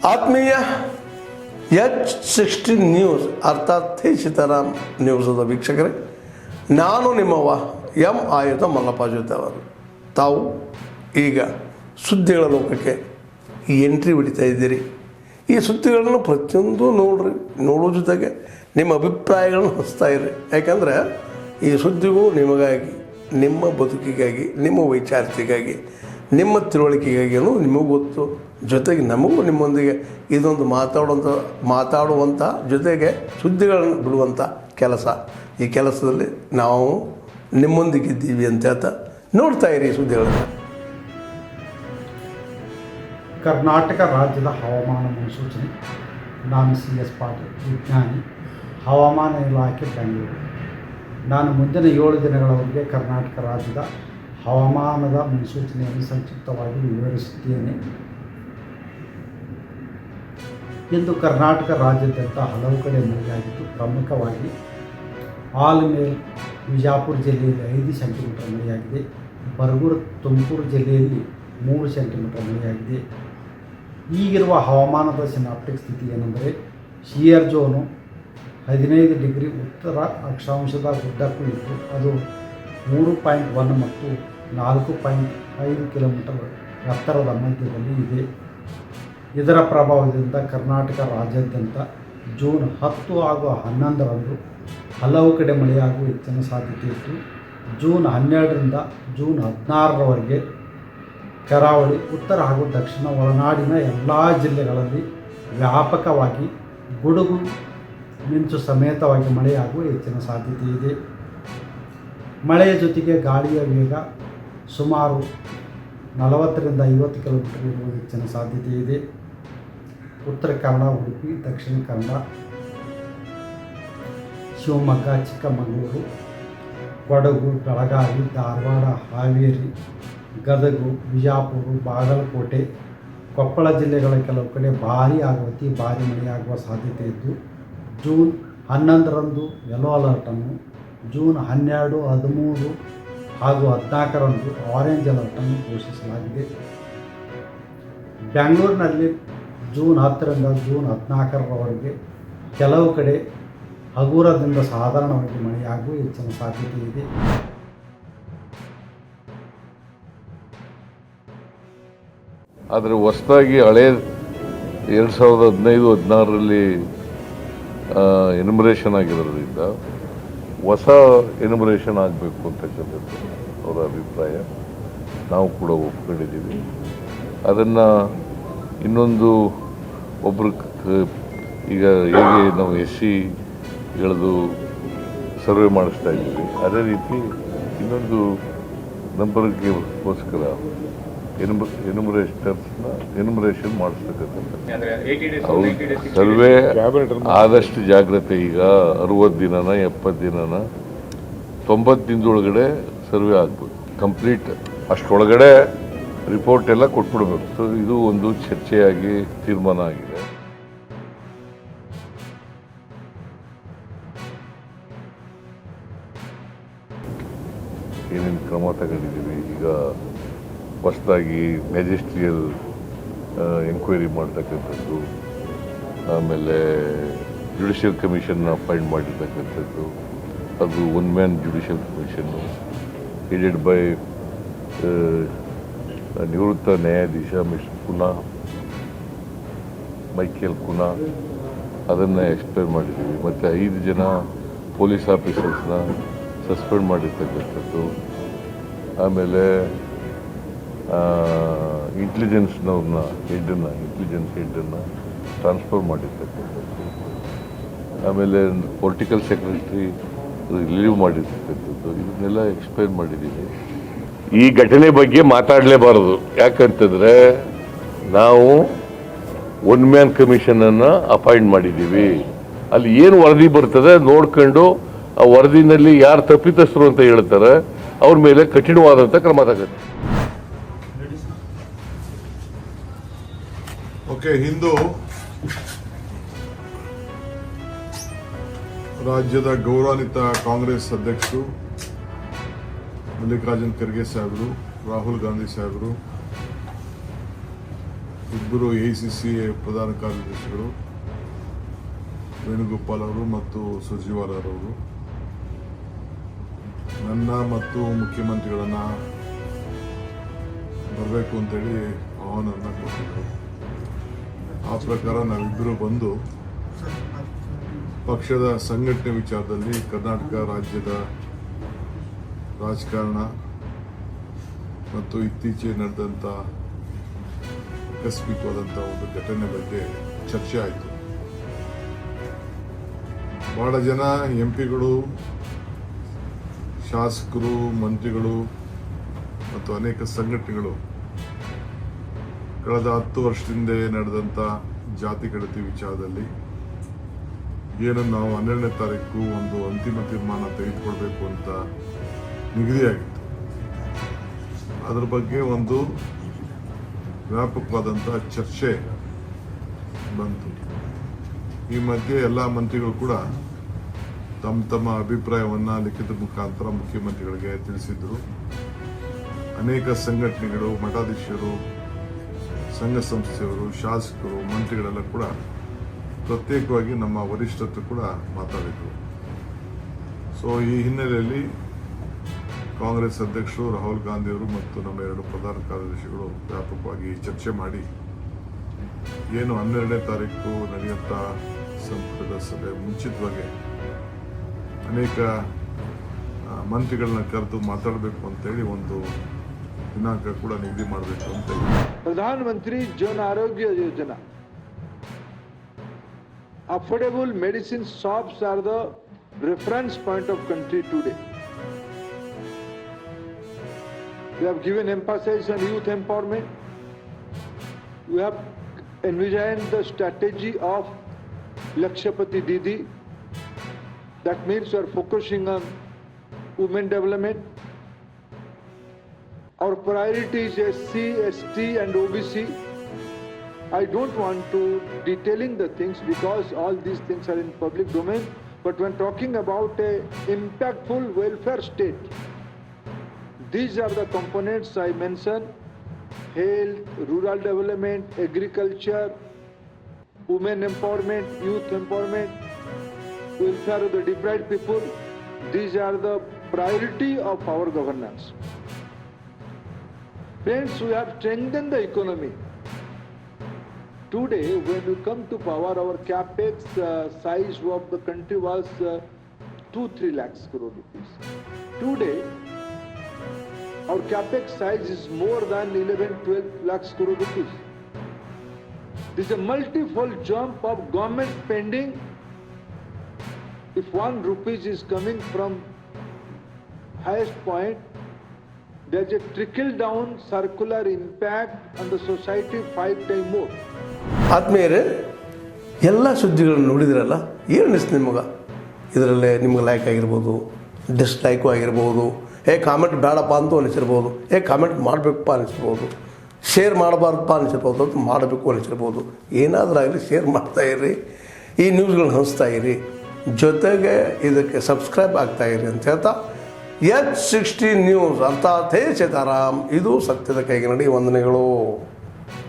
ಆತ್ಮೀಯ H60 news ಅರ್ಥಾತ್ ತಿ ಸೀತಾರಾಮ್ ನ್ಯೂಸದ ವೀಕ್ಷಕರೇ, ನಾನು ನಿಮ್ಮವ ಎಂ ಆಯುಧ ಮಲ್ಲಪ್ಪ ಜೊತೆ ಅವರು. ತಾವು ಈಗ ಸುದ್ದಿಗಳ ಲೋಕಕ್ಕೆ ಎಂಟ್ರಿ ಹೊಡಿತಾ ಇದ್ದೀರಿ. ಈ ಸುದ್ದಿಗಳನ್ನು ಪ್ರತಿಯೊಂದು ನೋಡೋ ಜೊತೆಗೆ ನಿಮ್ಮ ಅಭಿಪ್ರಾಯಗಳನ್ನು ಹಚ್ತಾ ಇರಿ. ಯಾಕಂದರೆ ಈ ಸುದ್ದಿಗೂ ನಿಮಗಾಗಿ, ನಿಮ್ಮ ಬದುಕಿಗಾಗಿ, ನಿಮ್ಮ ವೈಚಾರಿಕೆಗಾಗಿ, ನಿಮ್ಮ ತಿಳುವಳಿಕೆಗಾಗಿಯೂ ನಿಮಗೂ ಗೊತ್ತು, ಜೊತೆಗೆ ನಮಗೂ ನಿಮ್ಮೊಂದಿಗೆ ಇದೊಂದು ಮಾತಾಡುವಂಥ ಜೊತೆಗೆ ಸುದ್ದಿಗಳನ್ನು ಬಿಡುವಂಥ ಕೆಲಸ. ಈ ಕೆಲಸದಲ್ಲಿ ನಾವು ನಿಮ್ಮೊಂದಿಗಿದ್ದೀವಿ ಅಂತ ಹೇಳ್ತಾ ನೋಡ್ತಾ ಇರಿ ಸುದ್ದಿಗಳನ್ನು. ಕರ್ನಾಟಕ ರಾಜ್ಯದ ಹವಾಮಾನ ಮುನ್ಸೂಚನೆ. ನಾನು CS ಪಾಟೀಲ್, ವಿಜ್ಞಾನಿ, ಹವಾಮಾನ ಇಲಾಖೆ, ಬೆಂಗಳೂರು. ನಾನು ಮುಂದಿನ 7 ದಿನಗಳವರೆಗೆ ಕರ್ನಾಟಕ ರಾಜ್ಯದ ಹವಾಮಾನದ ಮುನ್ಸೂಚನೆಯನ್ನು ಸಂಕ್ಷಿಪ್ತವಾಗಿ ವಿವರಿಸುತ್ತೇನೆ. ಇಂದು ಕರ್ನಾಟಕ ರಾಜ್ಯಾದ್ಯಂತ ಹಲವು ಕಡೆ ಮಳೆಯಾಗಿದ್ದು, ಪ್ರಮುಖವಾಗಿ ಆಲಮೇಲ್ ವಿಜಾಪುರ ಜಿಲ್ಲೆಯಲ್ಲಿ 5 ಸೆಂಟಿಮೀಟರ್ ಮಳೆಯಾಗಿದೆ. ಬರಗೂರು ತುಮಕೂರು ಜಿಲ್ಲೆಯಲ್ಲಿ 3 ಸೆಂಟಿಮೀಟರ್ ಮಳೆಯಾಗಿದೆ. ಈಗಿರುವ ಹವಾಮಾನದ ಸಿನಾಪ್ಟಿಕ್ ಸ್ಥಿತಿ ಏನೆಂದರೆ, ಶಿಯರ್ ಝೋನು 15 ಡಿಗ್ರಿ ಉತ್ತರ ಅಕ್ಷಾಂಶದ ಉದ್ದಕ್ಕೂ ಇದ್ದು, ಅದು 3.1 ಮತ್ತು 4.5 ಕಿಲೋಮೀಟರ್ ಎತ್ತರದ ಮಧ್ಯದಲ್ಲಿ ಇದೆ. ಇದರ ಪ್ರಭಾವದಿಂದ ಕರ್ನಾಟಕ ರಾಜ್ಯಾದ್ಯಂತ ಜೂನ್ 10 ಹಾಗೂ 11ರಂದು ಹಲವು ಕಡೆ ಮಳೆಯಾಗುವ ಹೆಚ್ಚಿನ ಸಾಧ್ಯತೆ ಇತ್ತು. ಜೂನ್ 12ರಿಂದ ಜೂನ್ 16ರವರೆಗೆ ಕರಾವಳಿ, ಉತ್ತರ ಹಾಗೂ ದಕ್ಷಿಣ ಒಳನಾಡಿನ ಎಲ್ಲ ಜಿಲ್ಲೆಗಳಲ್ಲಿ ವ್ಯಾಪಕವಾಗಿ ಗುಡುಗು ಮಿಂಚು ಸಮೇತವಾಗಿ ಮಳೆಯಾಗುವ ಹೆಚ್ಚಿನ ಸಾಧ್ಯತೆ ಇದೆ. ಮಳೆಯ ಜೊತೆಗೆ ಗಾಳಿಯ ವೇಗ ಸುಮಾರು 40ರಿಂದ 50 ಕಿಲೋಮೀಟರ್ ಇರುವ ಹೆಚ್ಚಿನ ಸಾಧ್ಯತೆ ಇದೆ. ಉತ್ತರ ಕನ್ನಡ, ಉಡುಪಿ, ದಕ್ಷಿಣ ಕನ್ನಡ, ಶಿವಮೊಗ್ಗ, ಚಿಕ್ಕಮಗಳೂರು, ಕೊಡಗು, ಬೆಳಗಾವಿ, ಧಾರವಾಡ, ಹಾವೇರಿ, ಗದಗ, ವಿಜಯಪುರ, ಬಾಗಲಕೋಟೆ, ಕೊಪ್ಪಳ ಜಿಲ್ಲೆಗಳ ಕೆಲವು ಕಡೆ ಭಾರೀ ಹಾಗೂ ಅತಿ ಭಾರೀ ಮಳೆಯಾಗುವ ಸಾಧ್ಯತೆ ಇದ್ದು, ಜೂನ್ 11ರಂದು ಯೆಲ್ಲೋ ಅಲರ್ಟನ್ನು, ಜೂನ್ 12, 13 ಹಾಗೂ 14ರಂದು ಆರೆಂಜ್ ಅಲರ್ಟನ್ನು ಘೋಷಿಸಲಾಗಿದೆ. ಬೆಂಗಳೂರಿನಲ್ಲಿ ಜೂನ್ 10ರಿಂದ ಜೂನ್ 14ರವರೆಗೆ ಕೆಲವು ಕಡೆ ಹಗುರದಿಂದ ಸಾಧಾರಣವಾಗಿ ಮಳೆಯಾಗುವ ಹೆಚ್ಚಿನ ಸಾಧ್ಯತೆ ಇದೆ. ಆದರೆ ಹೊಸದಾಗಿ ಹಳೆ 2015-16ರಲ್ಲಿ ಎನ್ಯುಮರೇಷನ್ ಆಗಿರೋದ್ರಿಂದ ಹೊಸ ಎನ್ಯುಮರೇಷನ್ ಆಗಬೇಕು ಅಂತಕ್ಕಂಥದ್ದು ಅವರ ಅಭಿಪ್ರಾಯ. ನಾವು ಕೂಡ ಒಪ್ಕೊಂಡಿದ್ದೀವಿ. ಅದನ್ನು ಇನ್ನೊಂದು ಒಬ್ಬರು ಈಗ ಹೇಗೆ ನಾವು SCಗಳದ್ದು ಸರ್ವೆ ಮಾಡಿಸ್ತಾ ಇದ್ದೀವಿ, ಅದೇ ರೀತಿ ಇನ್ನೊಂದು ನಂಬರ್ಗೋಸ್ಕರ ಎನ್ಯುಮರೇಷನ್ ಮಾಡಿಸ್ತಕ್ಕಂಥದ್ದು. ಸರ್ವೆ ಆದಷ್ಟು ಜಾಗ್ರತೆ. ಈಗ 60 ದಿನನ 70 ದಿನನ 90 ದಿನದೊಳಗಡೆ ಸರ್ವೆ ಆಗ್ಬೇಕು ಕಂಪ್ಲೀಟ್. ಅಷ್ಟೊಳಗಡೆ ರಿಪೋರ್ಟ್ ಎಲ್ಲ ಕೊಟ್ಬಿಡ್ಬೇಕು. ಸೊ ಇದು ಒಂದು ಚರ್ಚೆಯಾಗಿ ತೀರ್ಮಾನ ಆಗಿದೆ. ಏನೇನು ಕ್ರಮ ತಗೊಂಡಿದ್ದೀವಿ, ಈಗ ಹೊಸದಾಗಿ ಮ್ಯಾಜಿಸ್ಟ್ರಿಯಲ್ ಎಂಕ್ವೈರಿ ಮಾಡ್ತಕ್ಕಂಥದ್ದು, ಆಮೇಲೆ ಜುಡಿಷಿಯಲ್ ಕಮಿಷನ್ನ ಅಪಾಯಿಂಟ್ ಮಾಡಿರ್ತಕ್ಕಂಥದ್ದು. ಅದು 1 man judicial commission headed by ನಿವೃತ್ತ ನ್ಯಾಯಾಧೀಶ ಮಿಸ್ಟರ್ ಮೈಕೇಲ್ ಕುನಾ. ಅದನ್ನು ಎಕ್ಸ್ಪ್ಲೇನ್ ಮಾಡಿದ್ದೀವಿ. ಮತ್ತು 5 ಜನ ಪೊಲೀಸ್ ಆಫೀಸರ್ಸ್ನ ಸಸ್ಪೆಂಡ್ ಮಾಡಿರ್ತಕ್ಕಂಥದ್ದು. ಆಮೇಲೆ ಇಂಟೆಲಿಜೆನ್ಸ್ನವ್ರನ್ನ ಇಂಟೆಲಿಜೆನ್ಸ್ ಹೆಡ್ಡನ್ನು ಟ್ರಾನ್ಸ್ಫರ್ ಮಾಡಿರ್ತಕ್ಕಂಥದ್ದು. ಆಮೇಲೆ ಪೊಲಿಟಿಕಲ್ ಸೆಕ್ರೆಟರಿ ರಿಲೀವ್ ಮಾಡಿರ್ತಕ್ಕಂಥದ್ದು. ಇದನ್ನೆಲ್ಲ ಎಕ್ಸ್ಪ್ಲೇನ್ ಮಾಡಿದ್ದೀನಿ. ಈ ಘಟನೆ ಬಗ್ಗೆ ಮಾತಾಡಲೇಬಾರದು. ಯಾಕಂತಂದರೆ ನಾವು 1 ಮ್ಯಾನ್ ಕಮಿಷನನ್ನು ಅಪಾಯಿಂಟ್ ಮಾಡಿದ್ದೀವಿ. ಅಲ್ಲಿ ಏನು ವರದಿ ಬರ್ತದೆ ನೋಡ್ಕೊಂಡು ಆ ವರದಿನಲ್ಲಿ ಯಾರು ತಪ್ಪಿತಸ್ಥರು ಅಂತ ಹೇಳ್ತಾರೆ ಅವ್ರ ಮೇಲೆ ಕಠಿಣವಾದಂಥ ಕ್ರಮ ತಗುತ್ತೆ. ಇಂದು ರಾಜ್ಯದ ಗೌರವಾನ್ವಿತ ಕಾಂಗ್ರೆಸ್ ಅಧ್ಯಕ್ಷರು ಮಲ್ಲಿಕಾರ್ಜುನ್ ಖರ್ಗೆ ಸಾಹೇಬರು, ರಾಹುಲ್ ಗಾಂಧಿ ಸಾಹೇಬರು, ಇಬ್ಬರು ACC ಪ್ರಧಾನ ಕಾರ್ಯದರ್ಶಿಗಳು ವೇಣುಗೋಪಾಲ್ ಅವರು ಮತ್ತು ಸುರ್ಜೇವಾಲಾರವರು ನನ್ನ ಮತ್ತು ಮುಖ್ಯಮಂತ್ರಿಗಳನ್ನ ಬರಬೇಕು ಅಂತೇಳಿ ಆಹ್ವಾನವನ್ನು ಕೊಟ್ಟಿದ್ದರು. ಆ ಪ್ರಕಾರ ನಾವಿಬ್ಬರು ಬಂದು ಪಕ್ಷದ ಸಂಘಟನೆ ವಿಚಾರದಲ್ಲಿ ಕರ್ನಾಟಕ ರಾಜ್ಯದ ರಾಜಕಾರಣ ಮತ್ತು ಇತ್ತೀಚೆಗೆ ನಡೆದಂಥ ಆಕಸ್ಮಿಕವಾದಂಥ ಒಂದು ಘಟನೆ ಬಗ್ಗೆ ಚರ್ಚೆ ಆಯಿತು. ಬಹಳ ಜನ MP ಗಳು, ಶಾಸಕರು, ಮಂತ್ರಿಗಳು ಮತ್ತು ಅನೇಕ ಸಂಘಟನೆಗಳು ಕಳೆದ 10 ವರ್ಷದಿಂದ ನಡೆದಂಥ ಜಾತಿ ಗಣತಿ ವಿಚಾರದಲ್ಲಿ ಏನು ನಾವು 12ನೇ ತಾರೀಕು ಒಂದು ಅಂತಿಮ ತೀರ್ಮಾನ ತೆಗೆದುಕೊಳ್ಬೇಕು ಅಂತ ನಿಗದಿಯಾಗಿತ್ತು. ಅದರ ಬಗ್ಗೆ ಒಂದು ವ್ಯಾಪಕವಾದಂಥ ಚರ್ಚೆ ಬಂತು. ಈ ಮಧ್ಯೆ ಎಲ್ಲ ಮಂತ್ರಿಗಳು ಕೂಡ ತಮ್ಮ ತಮ್ಮ ಅಭಿಪ್ರಾಯವನ್ನು ಲಿಖಿತ ಮುಖಾಂತರ ಮುಖ್ಯಮಂತ್ರಿಗಳಿಗೆ ತಿಳಿಸಿದ್ರು. ಅನೇಕ ಸಂಘಟನೆಗಳು, ಮಠಾಧೀಶರು, ಸಂಘ ಸಂಸ್ಥೆಯವರು, ಶಾಸಕರು, ಮಂತ್ರಿಗಳೆಲ್ಲ ಕೂಡ ಪ್ರತ್ಯೇಕವಾಗಿ ನಮ್ಮ ವರಿಷ್ಠರು ಕೂಡ ಮಾತಾಡಿದರು. ಸೊ ಈ ಹಿನ್ನೆಲೆಯಲ್ಲಿ ಕಾಂಗ್ರೆಸ್ ಅಧ್ಯಕ್ಷರು ರಾಹುಲ್ ಗಾಂಧಿಯವರು ಮತ್ತು ನಮ್ಮ 2 ಪ್ರಧಾನ ಕಾರ್ಯದರ್ಶಿಗಳು ವ್ಯಾಪಕವಾಗಿ ಚರ್ಚೆ ಮಾಡಿ ಏನು 12ನೇ ತಾರೀಕು ನಡೆಯುವಂಥ ಸಂಪುಟದ ಸಭೆ ಮುಂಚಿತವಾಗಿ ಅನೇಕ ಮಂತ್ರಿಗಳನ್ನ ಕರೆದು ಮಾತಾಡಬೇಕು ಅಂತೇಳಿ ಒಂದು ದಿನಾಂಕ ಕೂಡ ನಿಗದಿ ಮಾಡಬೇಕು ಅಂತ ಹೇಳಿ. प्रधानमंत्री Jan Arogya Yojana, affordable medicine shops are the reference point of country today. We have given emphasis on youth empowerment. We have envisioned the strategy of Lakshapati Didi. That means we are focusing on women development. Our priority is SC, ST and OBC. I don't want to detailing the things because all these things are in public domain. But when talking about a impactful welfare state, these are the components I mentioned: health, rural development, agriculture, women empowerment, youth empowerment, welfare of the deprived people. These are the priority of our governance. Friends, we have strengthened the economy. Today, when we come to power, our capex size of the country was 2-3 lakhs crore rupees. Today, our capex size is more than 11-12 lakhs crore rupees. This is a multi-fold jump of government spending. If 1 rupees is coming from highest point, there's a trickle-down circular impact on the society 5 times more. ಆತ್ಮೀಯರೇ, ಎಲ್ಲ ಸುದ್ದಿಗಳನ್ನು ನೋಡಿದ್ರಲ್ಲ, ಏನು ಅನಿಸ್ತು ನಿಮಗೆ? ಇದರಲ್ಲೇ ನಿಮ್ಗೆ like ಆಗಿರ್ಬೋದು, ಡಿಸ್ಲೈಕು ಆಗಿರ್ಬೋದು, ಕಾಮೆಂಟ್ ಬೇಡಪ್ಪ ಅಂತೂ ಅನಿಸಿರ್ಬೋದು, ಕಾಮೆಂಟ್ ಮಾಡಬೇಕಪ್ಪ ಅನಿಸಿರ್ಬೋದು, ಶೇರ್ ಮಾಡಬಾರ್ದಪ್ಪ ಅನಿಸಿರ್ಬೋದು, ಅದು ಮಾಡಬೇಕು ಅನಿಸಿರ್ಬೋದು. ಏನಾದರೂ ಆಗಲಿ ಶೇರ್ ಮಾಡ್ತಾಯಿರಿ, ಈ ನ್ಯೂಸ್ಗಳನ್ನ ಹಂಚ್ತಾ ಇರಿ, ಜೊತೆಗೆ ಇದಕ್ಕೆ ಸಬ್ಸ್ಕ್ರೈಬ್ ಆಗ್ತಾಯಿರಿ ಅಂತ ಹೇಳ್ತಾ H16 ನ್ಯೂಸ್ ಅರ್ಥಾತ್ ಹೇ ಸೀತಾರಾಮ್, ಇದು ಸತ್ಯದ ಕೈಗೆ ನಡಿ. ವಂದನೆಗಳು.